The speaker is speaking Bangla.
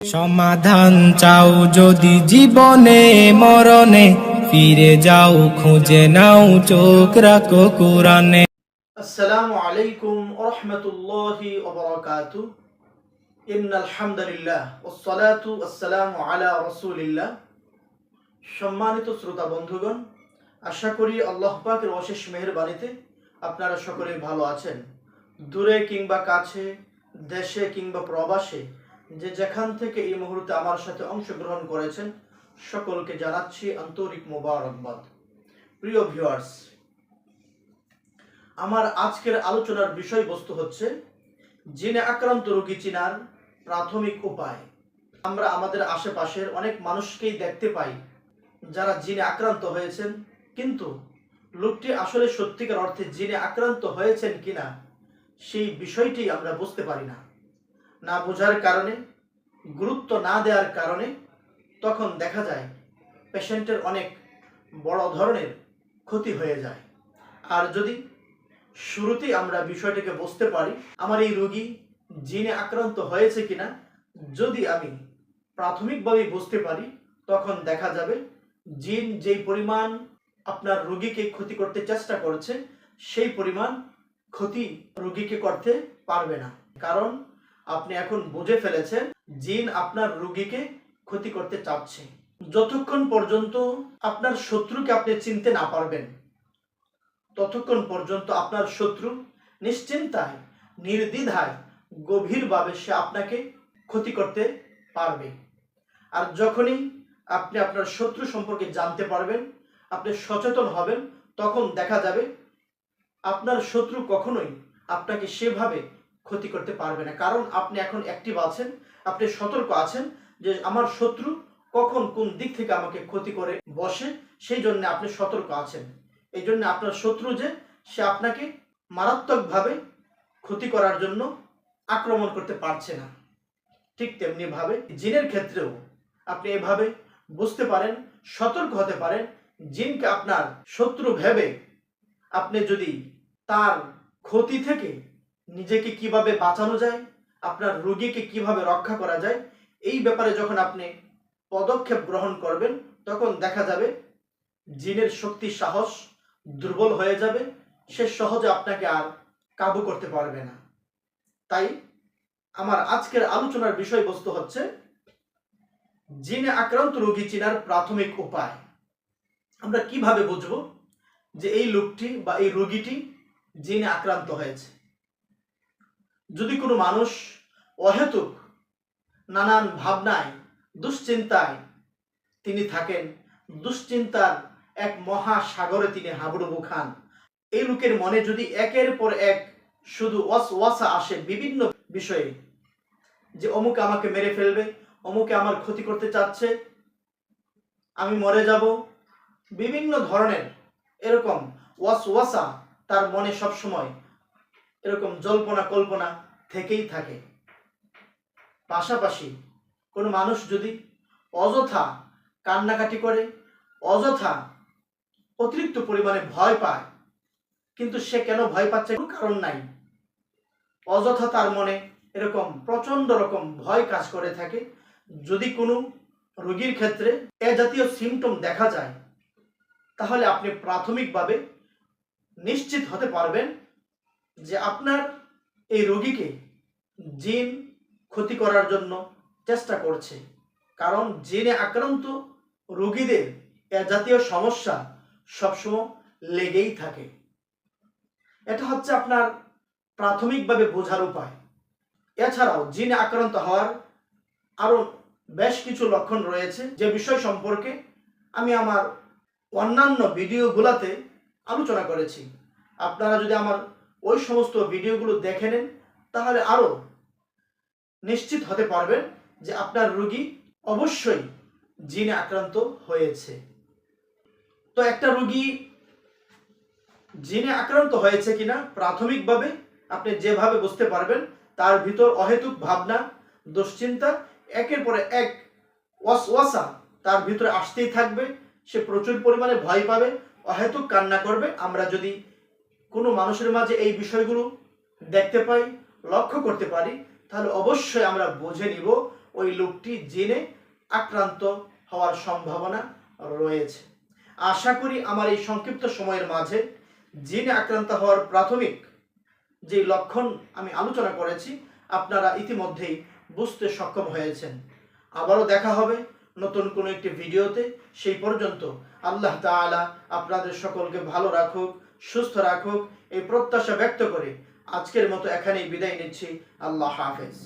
সমাধান চাও যদি জীবনে মরণে, ফিরে যাও খুঁজে নাও চোখ রাখো কুরআনে। আসসালামু আলাইকুম ওয়া রাহমাতুল্লাহি ওয়া বারাকাতুহু। ইন্নাল হামদুলিল্লাহ ওয়াস সালাতু ওয়াস সালামু আলা রাসূলিল্লাহ। সম্মানিত শ্রোতা বন্ধুগণ, আশা করি আল্লাহ পাকের অশেষ মেহেরবানিতে আপনারা সকলেই ভালো আছেন। দূরে কিংবা কাছে, দেশে কিংবা প্রবাসে, যে যেখান থেকে এই মুহূর্তে আমার সাথে অংশগ্রহণ করেছেন, সকলকে জানাচ্ছি আন্তরিক মোবারকবাদ। প্রিয় ভিউয়ার্স, আমার আজকের আলোচনার বিষয়বস্তু হচ্ছে জিনে আক্রান্ত রোগী চিনার প্রাথমিক উপায়। আমরা আমাদের আশেপাশের অনেক মানুষকেই দেখতে পাই যারা জিনে আক্রান্ত হয়েছেন, কিন্তু লোকটি আসলে সত্যিকার অর্থে জিনে আক্রান্ত হয়েছেন কিনা সেই বিষয়টি আমরা বুঝতে পারি না। না বোঝার কারণে, গুরুত্ব না দেওয়ার কারণে তখন দেখা যায় পেশেন্টের অনেক বড় ধরনের ক্ষতি হয়ে যায়। আর যদি শুরুতেই আমরা বিষয়টিকে বুঝতে পারি আমার এই রোগী জিনে আক্রান্ত হয়েছে কিনা, যদি আমি প্রাথমিকভাবে বুঝতে পারি, তখন দেখা যাবে জিন যেই পরিমাণ আপনার রোগীকে ক্ষতি করতে চেষ্টা করছে সেই পরিমাণ ক্ষতি রোগীকে করতে পারবে না। কারণ আপনি এখন বুঝে ফেলেছেন জিন আপনার রোগীকে ক্ষতি করতে চাচ্ছে। যতক্ষণ পর্যন্ত আপনার শত্রুকে আপনি চিনতে না পারবেন, ততক্ষণ পর্যন্ত আপনার শত্রু নিশ্চিন্তায়, নির্দ্বিধায়, গভীরভাবে সে আপনাকে ক্ষতি করতে পারবে। আর যখনই আপনি আপনার শত্রু সম্পর্কে জানতে পারবেন, আপনি সচেতন হবেন, তখন দেখা যাবে আপনার শত্রু কখনোই আপনাকে সেভাবে ক্ষতি করতে পারবে না। কারণ আপনি এখন অ্যাক্টিভ আছেন, আপনি সতর্ক আছেন যে আমার শত্রু কখন কোন দিক থেকে আমাকে ক্ষতি করে বসে, সেই জন্য আপনি সতর্ক আছেন। এই জন্য আপনার শত্রু যে সে আপনাকে মারাত্মকভাবে ক্ষতি করার জন্য আক্রমণ করতে পারছে না। ঠিক তেমনি ভাবে জিনের ক্ষেত্রেও আপনি এভাবে বুঝতে পারেন, সতর্ক হতে পারেন। জিনকে আপনার শত্রু ভেবে আপনি যদি তার ক্ষতি থেকে নিজেকে কিভাবে বাঁচানো যায়, আপনার রোগীকে কিভাবে রক্ষা করা যায়, এই ব্যাপারে যখন আপনি পদক্ষেপ গ্রহণ করবেন, তখন দেখা যাবে জিনের শক্তি সাহস দুর্বল হয়ে যাবে, সে সহজে আপনাকে আর কাবু করতে পারবে না। তাই আমার আজকের আলোচনার বিষয়বস্তু হচ্ছে জিনে আক্রান্ত রোগী চিনার প্রাথমিক উপায়। আমরা কিভাবে বুঝবো যে এই লোকটি বা এই রোগীটি জিনে আক্রান্ত হয়েছে? যদি কোনো মানুষ অহেতুক নানান ভাবনায়, দুশ্চিন্তায় তিনি থাকেন, দুশ্চিন্তার এক মহাসাগরে তিনি হাবুডুবু খান, এই লোকের মনে যদি একের পর এক শুধু ওয়াসওয়াসা আসে বিভিন্ন বিষয়ে, যে অমুকে আমাকে মেরে ফেলবে, অমুকে আমার ক্ষতি করতে চাচ্ছে, আমি মরে যাব, বিভিন্ন ধরনের এরকম ওয়াসওয়াসা তার মনে সবসময় এরকম জল্পনা কল্পনা থেকেই থাকে। পাশাপাশি কোনো মানুষ যদি অযথা কান্নাকাটি করে, অযথা অতিরিক্ত পরিমাণে ভয় পায়, কিন্তু সে কেন ভয় পাচ্ছে কোনো কারণ নাই, অযথা তার মনে এরকম প্রচন্ড রকম ভয় কাজ করে থাকে, যদি কোনো রোগীর ক্ষেত্রে এ জাতীয় সিমটম দেখা যায়, তাহলে আপনি প্রাথমিকভাবে নিশ্চিত হতে পারবেন যে আপনার এই রোগীকে জিন ক্ষতি করার জন্য চেষ্টা করছে। কারণ জিনে আক্রান্ত রোগীদের এ জাতীয় সমস্যা সবসময় লেগেই থাকে। এটা হচ্ছে আপনার প্রাথমিকভাবে বোঝার উপায়। এছাড়াও জিনে আক্রান্ত হওয়ার আরো বেশ কিছু লক্ষণ রয়েছে, যে বিষয় সম্পর্কে আমি আমার অন্যান্য ভিডিওগুলোতে আলোচনা করেছি। আপনারা যদি আমার ওই সমস্ত ভিডিওগুলো দেখে নেন, তাহলে আরো নিশ্চিত হতে পারবেন যে আপনার রোগী অবশ্যই জিনে আক্রান্ত হয়েছে। তো একটা রোগী জিনে আক্রান্ত হয়েছে কিনা প্রাথমিকভাবে আপনি যেভাবে বুঝতে পারবেন, তার ভিতর অহেতুক ভাবনা, দুশ্চিন্তা, একের পরে এক ওয়াসওয়াসা তার ভিতরে আসতেই থাকবে, সে প্রচুর পরিমাণে ভয় পাবে, অহেতুক কান্না করবে। আমরা যদি কোনো মানুষের মাঝে এই বিষয়গুলো দেখতে পাই, লক্ষ্য করতে পারি, তাহলে অবশ্যই আমরা বুঝে নিব ওই লোকটি জিনে আক্রান্ত হওয়ার সম্ভাবনা রয়েছে। আশা করি আমার এই সংক্ষিপ্ত সময়ের মাঝে জিনে আক্রান্ত হওয়ার প্রাথমিক যে লক্ষণ আমি আলোচনা করেছি আপনারা ইতিমধ্যেই বুঝতে সক্ষম হয়েছেন। আবারও দেখা হবে নতুন কোনো একটি ভিডিওতে। সেই পর্যন্ত আল্লাহ তাআলা আপনাদের সকলকে ভালো রাখুক, সুস্থ রাখুক এই প্রত্যাশা ব্যক্ত করে আজকের মতো এখানেই বিদায় নিচ্ছি। আল্লাহ হাফেজ।